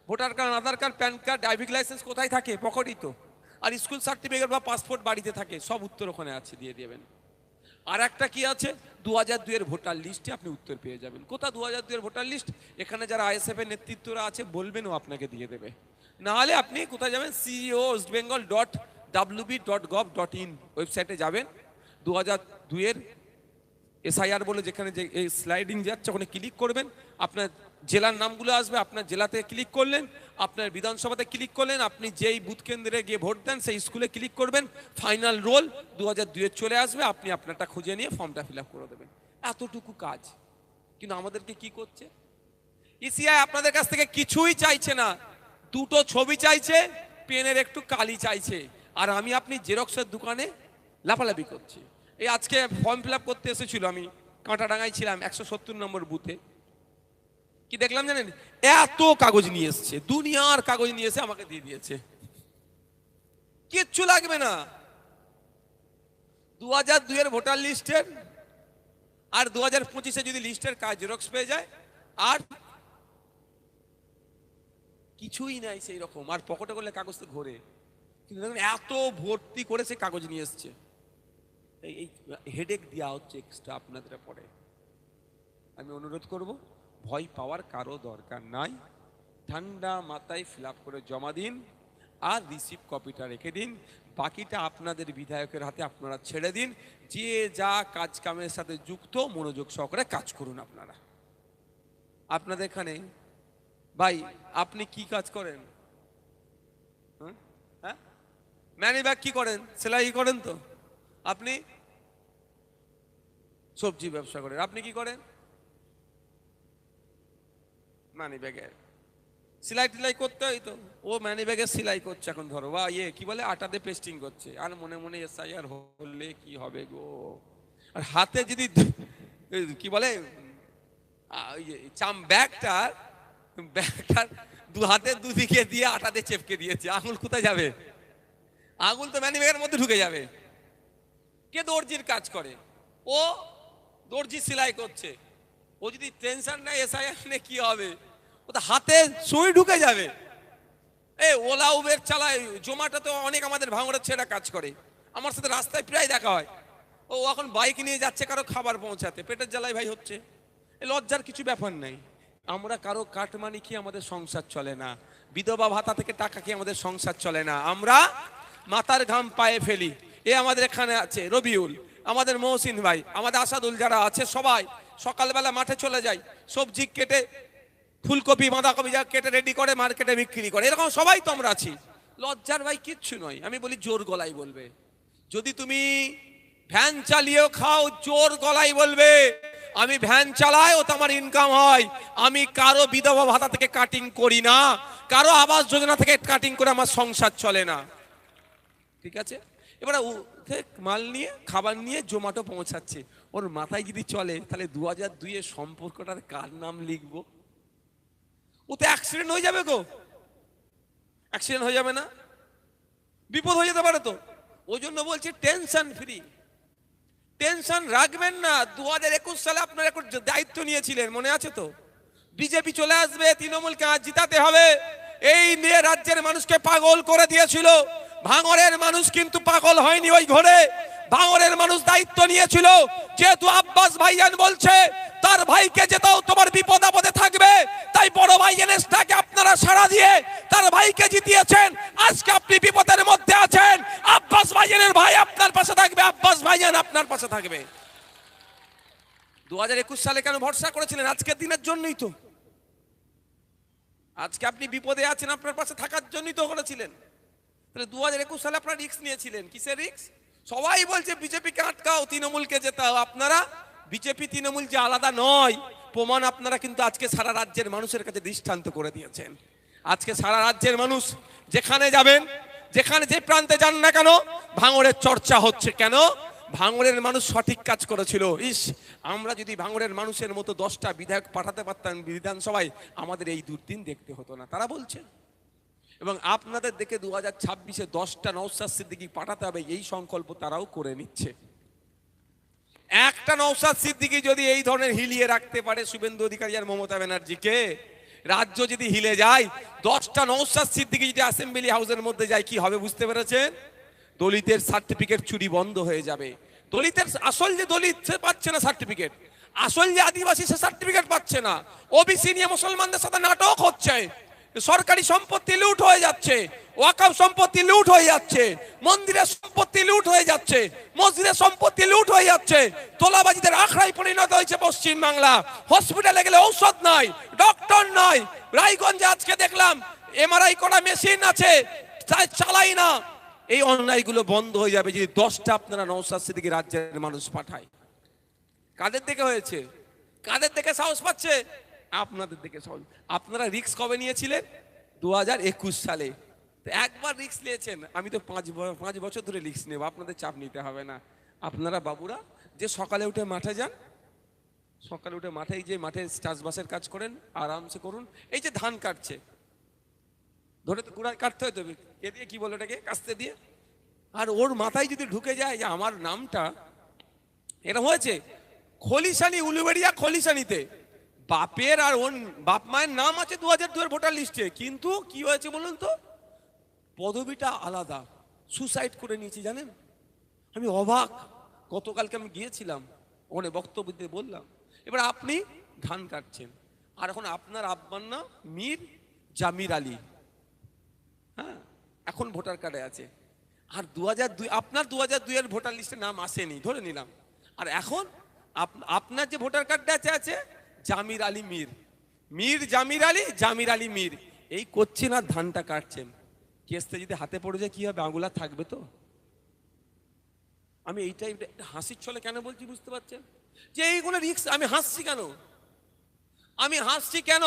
Voter card, Aadhaar card, PAN card, driving licence কোথায় থাকে? পকেটেই তো। আর স্কুল সার্টিফিকেট বা পাসপোর্ট বাড়িতে থাকে, সব উত্তর ওখানে আছে, দিয়ে দেবেন। আর একটা কি আছে, 2002 এর ভোটার লিস্টে আপনি উত্তর পেয়ে যাবেন। কোথা 2002 এর ভোটার লিস্ট? এখানে যারা আইএসএফ এর নেতৃত্বরা আছে বলবেন, ও আপনাকে দিয়ে দেবে। না হলে আপনি কোথায় যাবেন, ceo.wb.gov.in ওয়েবসাইটে যাবেন, 2002 এর এসআইআর বলে যেখানে যে এই স্লাইডিং যাচ্ছে ওখানে ক্লিক করবেন, আপনার জেলার নামগুলো আসবে, আপনার জেলাতে ক্লিক করলেন, আপনার বিধানসভাতে ক্লিক করলেন, আপনি যেই বুথ কেন্দ্রে গিয়ে ভোট দেন সেই স্কুলে ক্লিক করবেন, ফাইনাল রোল 2002 এর চলে আসবে, আপনি আপনারটা খুঁজে নিয়ে ফর্মটা ফিল আপ করে দেবেন। এতটুকু কাজ। কিন্তু আমাদেরকে কি করছে ইসিআই? আপনাদের কাছ থেকে কিছুই চাইছে না, দুটো ছবি চাইছে, পেনের একটু কালি চাইছে, আর আমি আপনি জেরক্সের দোকানে লাফালাফি করছি। এই আজকে ফর্ম ফিল আপ করতে এসেছিল, আমি কাঁটাডাঙ্গায় ছিলাম 170 নম্বর বুথে। কি দেখলাম জানেন? এত কাগজ নিয়ে এসছে, দুনিয়ার কাগজ নিয়ে এসে আমাকে দিয়ে দিয়েছে। কিচ্ছু লাগবে না, 2002 এর ভোটার লিস্টের আর 2025-এ যদি লিস্টের কাজ জেরক্স পেয়ে যায়, আর কিছুই নাই সেই রকম। আর পকেটে করলে কাগজ তো ঘোরে, কিন্তু দেখুন এত ভর্তি করে সে কাগজ নিয়ে এসছে। এই হেডেক দেওয়া হচ্ছে এক্সট্রা আপনাদের পরে। আমি অনুরোধ করব, ভয় পাওয়ার কারো দরকার নাই, ঠান্ডা মাথায় ফিল আপ করে জমা দিন, আর রিসিভ কপিটা রেখে দিন। বাকিটা আপনাদের বিধায়কের হাতে আপনারা ছেড়ে দিন। যে যা কাজ কামের সাথে যুক্ত মনোযোগ সহকারে কাজ করুন। আপনাদের এখানে ভাই আপনি কি কাজ করেন? হ্যাঁ, ম্যানি ব্যাগ কি করেন? সেলাই করেন তো? আপনি সবজি ব্যবসা করেন, আপনি কি করেন? মানি ব্যাগের সেলাই টিলাই করতে হয় তো, ও মানি ব্যাগের সেলাই করছে এখন, ধরো বা ইয়ে কি বলে আটা দিয়ে পেস্টিং করছে, আর মনে মনে এসআইআর হলে কি হবে গো। আর হাতে যদি কি বলে ব্যাগটার দু হাতে দুদিকে দিয়ে আটা দিয়ে চেপকে দিয়েছে, আঙুল কোথায় যাবে? আঙুল তো মানি ব্যাগের মধ্যে ঢুকে যাবে। কে দর্জির কাজ করে? ও দর্জি সেলাই করছে, ও যদি টেনশন নেয় এসআইআর নিয়ে কি হবে, ও তো হাতে সুই ঢুকে যাবে। এই ওলা উবের চালায়, জোম্যাটোতে অনেক আমাদের ভাঙড়ের ছেলেরা কাজ করে, আমার সাথে রাস্তায় প্রায় দেখা হয়। ও এখন বাইক নিয়ে যাচ্ছে কারো খাবার পৌঁছাতে, পেটের জ্বালায় ভাই হচ্ছে। এই লজ্জার কিছু ব্যাপার নাই। আমরা কারো কাটমানি খেয়ে আমাদের সংসার চলে না, বিধবা ভাতা থেকে টাকা খেয়ে আমাদের সংসার চলে না। আমরা মাথার ঘাম পায়ে ফেলি। এ আমাদের এখানে আছে রবিউল, আমাদের মহসিন ভাই, আমাদের আসাদুল, যারা আছে সবাই সকালবেলা মাঠে চলে যায়, সবজি কেটে ফুলকপি বাঁধাকপি যা কেটে রেডি করে মার্কেটে বিক্রি করে, এরকম সবাই তো আমরা আছি। লজ্জার ভাই কিচ্ছু নয়। আমি বলি জোর গলায় বলবে, যদি তুমি ভ্যান চালিয়েও খাও জোর গলায় বলবে আমি ভ্যান চালাই, ও তো আমার ইনকাম হয়। আমি কারো বিধবা ভাতা থেকে কাটিং করি না, কারো আবাস যোজনা থেকে কাটিং করে আমার সংসার চলে না, ঠিক আছে? এবার মাল নিয়ে খাবার নিয়ে জোম্যাটো পৌঁছাচ্ছে, ওর মাথায় যদি চলে তাহলে 2002 এর সম্পর্কটার কার নাম লিখবো? ও তো অ্যাক্সিডেন্ট হয়ে যাবে গো, অ্যাক্সিডেন্ট হয়ে যাবে না? বিপদ হয়ে যেতে পারে তো। ওই জন্য বলছি টেনশন ফ্রি, টেনশন রাখবেন না। 2021 সালে আপনারা একটা দায়িত্ব নিয়েছিলেন, মনে আছে তো? বিজেপি চলে আসবে, তৃণমূলকে আজ জিতাতে হবে, এই নিয়ে রাজ্যের মানুষকে পাগল করে দিয়েছিল। ভাঙড়ের মানুষ কিন্তু পাগল হয়নি ওই ঘরে। ভাঙড়ের মানুষ দায়িত্ব নিয়েছিল, যেহেতু আব্বাস ভাইজান বলছে তার ভাইকে যেতেও তোমার বিপদ আপদে থাকবে, তাই বড় ভাই এনএসটাকে আপনারা সাড়া দিয়ে তার ভাইকে জিতিয়েছেন। আজকে আপনি বিপদের মধ্যে আছেন, আব্বাস ভাইজানের ভাই আপনার পাশে থাকবে, আব্বাস ভাইজান আপনার পাশে থাকবে। 2021 সালে কেন ভরসা করেছিলেন? আজকের দিনের জন্যই তো। আজকে আপনি বিপদে আছেন, আপনার পাশে থাকার জন্যই তো করেছিলেন। তাহলে 2021 সালে আপনারা রিস্ক নিয়েছিলেন। কিসের রিস্ক? সবাই বলছে বিজেপিকে আটকাও, তৃণমূলকে জেতাও। আপনারা বিজেপি তৃণমূল যে আলাদা নয়, প্রমাণ আপনারা কিন্তু আজকে সারা রাজ্যের মানুষের কাছে দৃষ্টান্ত করে দিয়েছেন। আজকে সারা রাজ্যের মানুষ যেখানে যাবেন, যেখানে যে প্রান্তে যান না কেন, ভাঙড়ের চর্চা হচ্ছে। কেন? ভাঙড়ের মানুষ সঠিক কাজ করেছিল। আমরা যদি ভাঙড়ের মানুষের মতো 10টা বিধায়ক পাঠাতে পারতাম বিধানসভায়, আমাদের এই দুর্দিন দেখতে হতো না, তারা বলছে। এবং আপনাদের দেখে 2026-এ 10টা নওশাদ সিদ্দিকী পাঠাতে হবে, এই সংকল্প তারাও করে নিচ্ছে। একটা নওশাদ সিদ্দিকী যদি এই ধরনের হিলিয়ে রাখতে পারে শুভেন্দু অধিকারী আর মমতা ব্যানার্জিকে, রাজ্য যদি হিলে যায়, 10টা নওশাদ সিদ্দিকী যদি অ্যাসেম্বলি হাউসের মধ্যে যায়, কি হবে বুঝতে পেরেছেন? দলিতের সার্টিফিকেট চুরি বন্ধ হয়ে যাবে। দলিতের আসল যে দলিত সে পাচ্ছে না সার্টিফিকেট, আসল যে আদিবাসী সে সার্টিফিকেট পাচ্ছে না। ওবিসি নিয়ে মুসলমানদের সাথে নাটক হচ্ছে, সরকারি সম্পত্তি লুট হয়ে যাচ্ছে, ওয়াকফ সম্পত্তি লুট হয়ে যাচ্ছে, মন্দিরের সম্পত্তি লুট হয়ে যাচ্ছে, মসজিদের সম্পত্তি লুট হয়ে যাচ্ছে, তোলাবাজিদের আখড়ায় পরিণত হয়েছে পশ্চিম বাংলা। হসপিটালে গেলে ঔষধ নাই, ডক্টর নাই। রায়গঞ্জে আজকে দেখলাম এমআরআই করা মেশিন আছে, তাই চালাই না। এই অন্যায়গুলো বন্ধ হয়ে যাবে যদি 10টা আপনারা নওশাদ সিদ্দিকী রাজ্যের মানুষ পাঠায়। কাদের দেখে হয়েছে? কাদের দেখে সাহস পাচ্ছে? আপনাদের দেখে সাহস। আপনারা রিস্ক কবে নিয়েছিলেন? 2021 সালে। একবার রিস্ক নিয়েছেন, আমি তো 5 বছর ধরে রিস্ক নেব, আপনাদের চাপ নিতে হবে না। আপনারা বাবুরা যে সকালে উঠে মাঠে যান, সকালে উঠে মাঠে যে মাঠে চাষবাসের কাজ করেন, আরামসে করুন। এই যে ধান কাটছে, ধরে তো কুড়ায় কাটতে হয়, তবে এ দিয়ে কি বলে ওটাকে, কাস্তে দিয়ে। আর ওর মাথায় যদি ঢুকে যায় যে আমার নামটা এটা হয়েছে খলিশানি, উলুবেড়িয়া খলিশানিতে বাপের আর ওর বাপ মায়ের নাম আছে 2002 এর ভোটার লিস্টে, কিন্তু কি হয়েছে বলুন তো, পদবিটা আলাদা, সুসাইড করে নিয়েছি। জানেন, আমি অবাক। গতকালকে আমি গিয়েছিলাম, ওখানে বক্তব্য দিতে বললাম। এবার আপনি ধান কাটছেন, আর এখন আপনার আব্বার নাম মীর জামির আলী, হ্যাঁ, এখন ভোটার কার্ডে আছে। আর 2002 আপনার 2002 এর ভোটার লিস্টে নাম আসেনি, ধরে নিলাম। আর এখন আপনার যে ভোটার কার্ডে আছে জামির আলী মীর, মীর জামির আলী, জামির আলী মীর, এই করছেন আর ধানটা কাটছেন। কেসটা যদি হাতে পড়ে যায় কি হবে? আঙুলা থাকবে তো? আমি এইটাই হাসির ছলে কেন বলছি বুঝতে পারছেন? যে এইগুলো রিস্ক। আমি হাসছি কেন? আমি হাসছি কেন?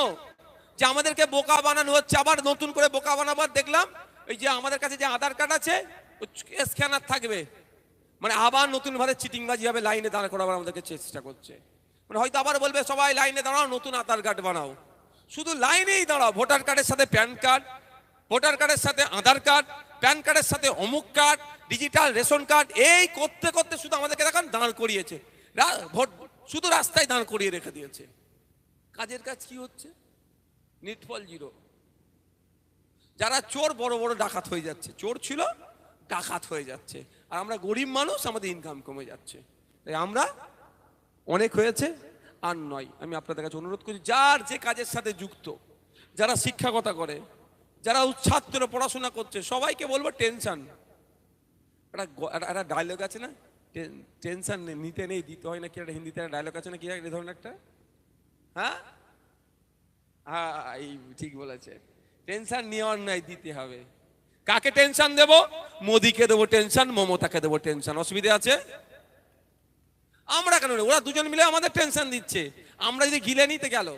যে আমাদেরকে বোকা বানানো হচ্ছে, আবার নতুন করে বোকা বানাবার দেখলাম। এই যে আমাদের কাছে যে আধার কার্ড আছে, স্ক্যানার থাকবে, মানে আবার নতুন ভাবে চিটিংবাজি হবে, লাইনে দাঁড় করাবার আমাদেরকে চেষ্টা করছে। মানে হয়তো আবার বলবে সবাই লাইনে দাঁড়াও, নতুন আধার কার্ড বানাও। শুধু লাইনেই দাঁড়াও, ভোটার কার্ডের সাথে প্যান কার্ড, ভোটার কার্ডের সাথে আধার কার্ড, প্যান কার্ডের সাথে অমুক কার্ড, ডিজিটাল রেশন কার্ড, এই করতে করতে শুধু আমাদেরকে দেখান দাঁড় করিয়েছে, শুধু রাস্তায় দাঁড় করিয়ে রেখে দিয়েছে। কাজের কাজ কি হচ্ছে? নিটফল জিরো। যারা চোর বড় বড় ডাকাত হয়ে যাচ্ছে, চোর ছিল ডাকাত হয়ে যাচ্ছে, আর আমরা গরিব মানুষ, আমাদের ইনকাম কমে যাচ্ছে। তাই আমরা অনেক হয়েছে আর নয়। আমি আপনাদের কাছে অনুরোধ করি, যার যে কাজের সাথে যুক্ত, যারা শিক্ষকতা করে, যারা ছাত্র পড়াশোনা করছে, সবাইকে বলবো টেনশন। একটা ডায়লগ আছে না, টেনশন নিতে নেই দিতে হয় না, কি একটা হিন্দিতে একটা ডায়লগ আছে না, কি এই ধরনের একটা, হ্যাঁ হ্যাঁ এই ঠিক বলেছে, টেনশন নেওয়ার নাই, দিতে হবে। কাকে টেনশন দেব? মোদিকে দেবো টেনশন, মমতাকে দেবো টেনশন। অসুবিধা আছে? আমরা কেন? ওরা দুজন মিলে আমাদের টেনশন দিচ্ছে, আমরা যদি গিলে নিতে গেল,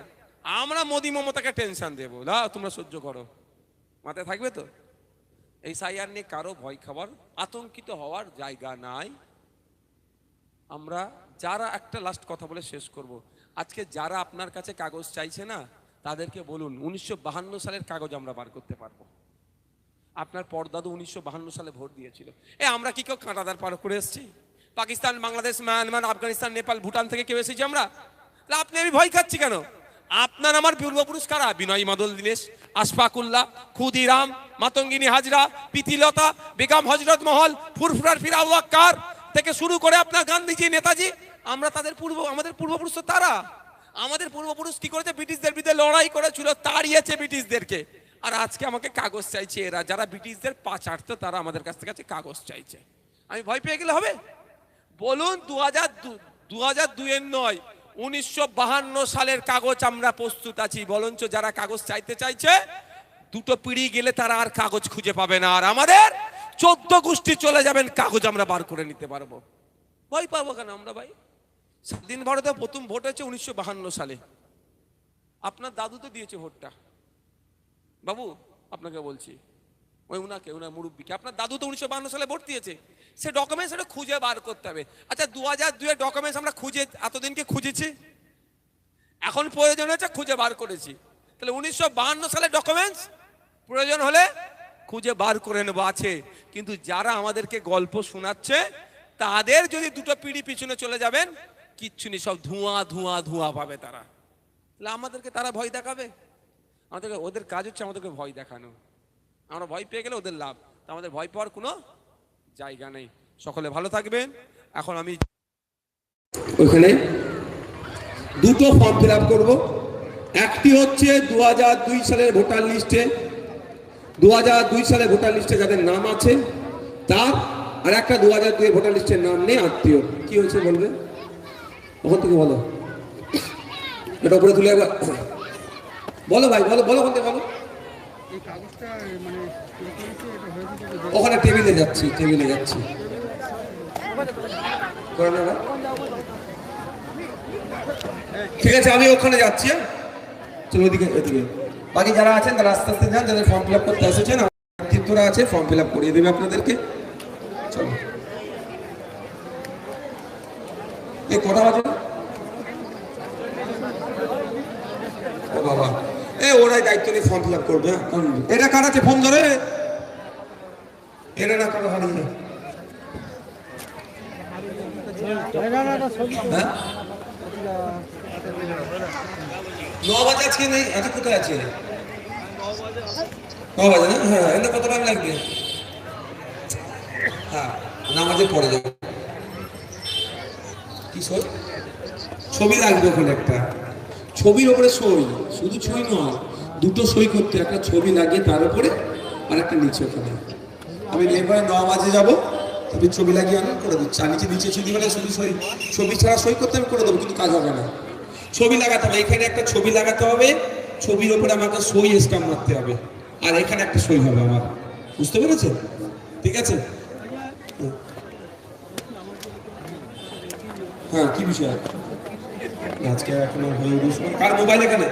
আমরা মোদি মমতাকে টেনশন দেবো, না তোমরা সহ্য করো। মাথায় থাকবে তো? এই সাইয়ার নিয়ে কারো ভয় খাবার, আতঙ্কিত হওয়ার জায়গা নাই। আমরা যারা, একটা লাস্ট কথা বলে শেষ করব, আজকে যারা আপনার কাছে কাগজ চাইছে না, তাদেরকে বলুন 1952 সালের কাগজ আমরা বার করতে পারবো। আপনার পরদাদু 1952 সালে ভোট দিয়েছিল। আমরা কি কেউ কাঁটাদার পার করে এসেছি? পাকিস্তান, বাংলাদেশ, মায়ানমার, আফগানিস্তান, নেপাল, ভুটান থেকে কেউ এসেছি আমরা? আপনি আমি ভয় খাচ্ছি কেন? আপনার আমার পূর্বপুরুষ কারা? বিনয় মাদল দীনেশ, আশফাকুল্লাহ, ক্ষুদিরাম, মাতঙ্গিনী হাজরা, প্রীতিলতা, বেগম হজরত মহল, ফুরফুরার ফির আবু বকর, থেকে শুরু করে আপনার গান্ধীজি, নেতাজি, আমরা আমাদের পূর্বপুরুষ তো তারা। আমাদের পূর্বপুরুষ কি করেছে? ব্রিটিশদের বিরুদ্ধে লড়াই করেছিল, তাড়িয়েছে ব্রিটিশদেরকে। আর আজকে আমাকে কাগজ চাইছে এরা, যারা ব্রিটিশদের পা চাটতো, তারা আমাদের কাছ থেকে কাগজ চাইছে। আমি ভয় পেয়ে গেলে হবে? বলুন, 2002 এর নয়, 1952 সালের কাগজ আমরা প্রস্তুত আছি। বলঞ্চ যারা কাগজ চাইতে চাইছে, দুটো পিড়ি গেলে তারা আর কাগজ খুঁজে পাবে না, আর আমাদের 14 গোষ্ঠী চলে যাবেন, কাগজ আমরা বার করে নিতে পারবো। ভয় পাবো কেন আমরা ভাই? স্বাধীন ভারতে প্রথম ভোট হয়েছে 1952 সালে। আপনার দাদু তো দিয়েছে ভোটটা। বাবু আপনাকে বলছি, ওনার মুরব্বীকে, আপনার দাদু তো 1952 সালে ভোট দিয়েছে। সে ডকুমেন্টস এটা খুঁজে বার করতে হবে। আচ্ছা, 2002 এর ডকুমেন্টস আমরা এতদিনকে খুঁজেছি, এখন প্রয়োজন হয়েছে খুঁজে বার করেছি। তাহলে 1952 সালের ডকুমেন্টস প্রয়োজন হলে খুঁজে বার করে নেবো, আছে। কিন্তু যারা আমাদেরকে গল্প শোনাচ্ছে, তাদের যদি দুটো পিড়ি পিছনে চলে যাবেন, কিচ্ছু নেই, সব ধোঁয়া ধোঁয়া ধোঁয়া পাবে তারা। তাহলে আমাদেরকে তারা ভয় দেখাবে? ওদের কাজ হচ্ছে আমাদেরকে ভয় দেখানো। আমরা ভয় পেয়ে গেলে ওদের লাভ, তা আমাদের ভয় পাওয়ার কোনো জায়গা নেই। সকলে ভালো থাকবেন। এখন আমি ওইখানে দুটো ফর্ম ফিল আপ করবো। একটি হচ্ছে 2002 সালের ভোটার লিস্টে, 2002 সালের ভোটার লিস্টে যাদের নাম আছে তার, আর একটা 2002 ভোটার লিস্টের নাম নেই, আত্মীয়। কি হয়েছে বলবে? ওখান থেকে বলো, এটা উপরে তুলে একবার বলো ভাই, বলো বলো, বলতে বলো। ওখানে টেবিলে যাচ্ছি, ঠিক আছে, আমি ওখানে যাচ্ছি। চলো ওদিকে, বাকি যারা আছেন তারা আস্তে আস্তে যান, যাদের ফর্ম ফিল আপ করতে এসেছেন, নেতৃত্বরা আছে, ফর্ম ফিল আপ করিয়ে দেবে আপনাদেরকে। চলো, এই কটা বাজে? ও বাবা, ওরাই দায়িত্ব নিয়ে ফর্ম ফিল আপ করবে। এটা কার আছে? ফোন ধরে এরা না কারো হারিয়ে। হ্যাঁ, 9 বাজে আজকে নেই। আচ্ছা, কোথায় আছে? 9 বাজে না? হ্যাঁ, এলে কত টাইম লাগবে? হ্যাঁ, নামাজে পড়ে যাবে। কি সই? ছবি লাগবে ওখানে একটা, ছবির ওপরে সই, শুধু ছবি নয়, দুটো সই করতে, একটা ছবি লাগিয়ে তার উপরে আর একটা নিচে। ওখানে আমি এরপরে 9 বাজে যাবো, তবে ছবি লাগিয়ে আমি করে দিচ্ছি। আর নিচে ছবি মানে শুধু সই, ছবি ছাড়া সই করতে আমি করে দেবো, কিন্তু কাজ হবে না। ছবি লাগাতে হবে, এখানে একটা ছবি লাগাতে হবে, ছবির ওপরে আমাকে সই স্ট্যাম্প মারতে হবে, আর এখানে একটা সই হবে আমার। বুঝতে পেরেছেন? ঠিক আছে। হ্যাঁ, কি বিষয় আজকে এখনো হয়ে উঠেছে? কার মোবাইল এখানে?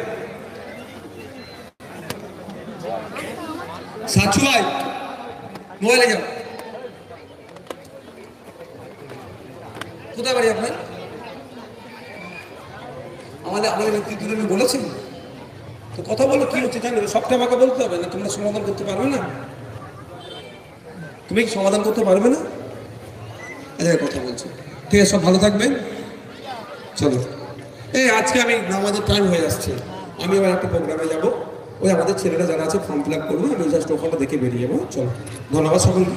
সাচু ভাই, মোবাইলে যাও। কোথায় বাড়ি আপনার? আমাদের নেতৃত্ব বলেছেন তো, কথা বলো, কি হচ্ছে জানো? সবটা আমাকে বলতে হবে না, তোমরা সমাধান করতে পারবে না? তুমি কি সমাধান করতে পারবে না? কথা বলছো, ঠিক আছে, সব ভালো থাকবেন। চলো, আজকে আমি আমাদের টাইম হয়ে যাচ্ছে, আমি আবার একটা প্রোগ্রামে যাবো। ওই আমাদের ছেলেরা যারা আছে ফর্ম ফিল আপ করবো, আমি জাস্ট ওখানে দেখে বেরিয়ে যাবো। চলো, ধন্যবাদ সকলকে।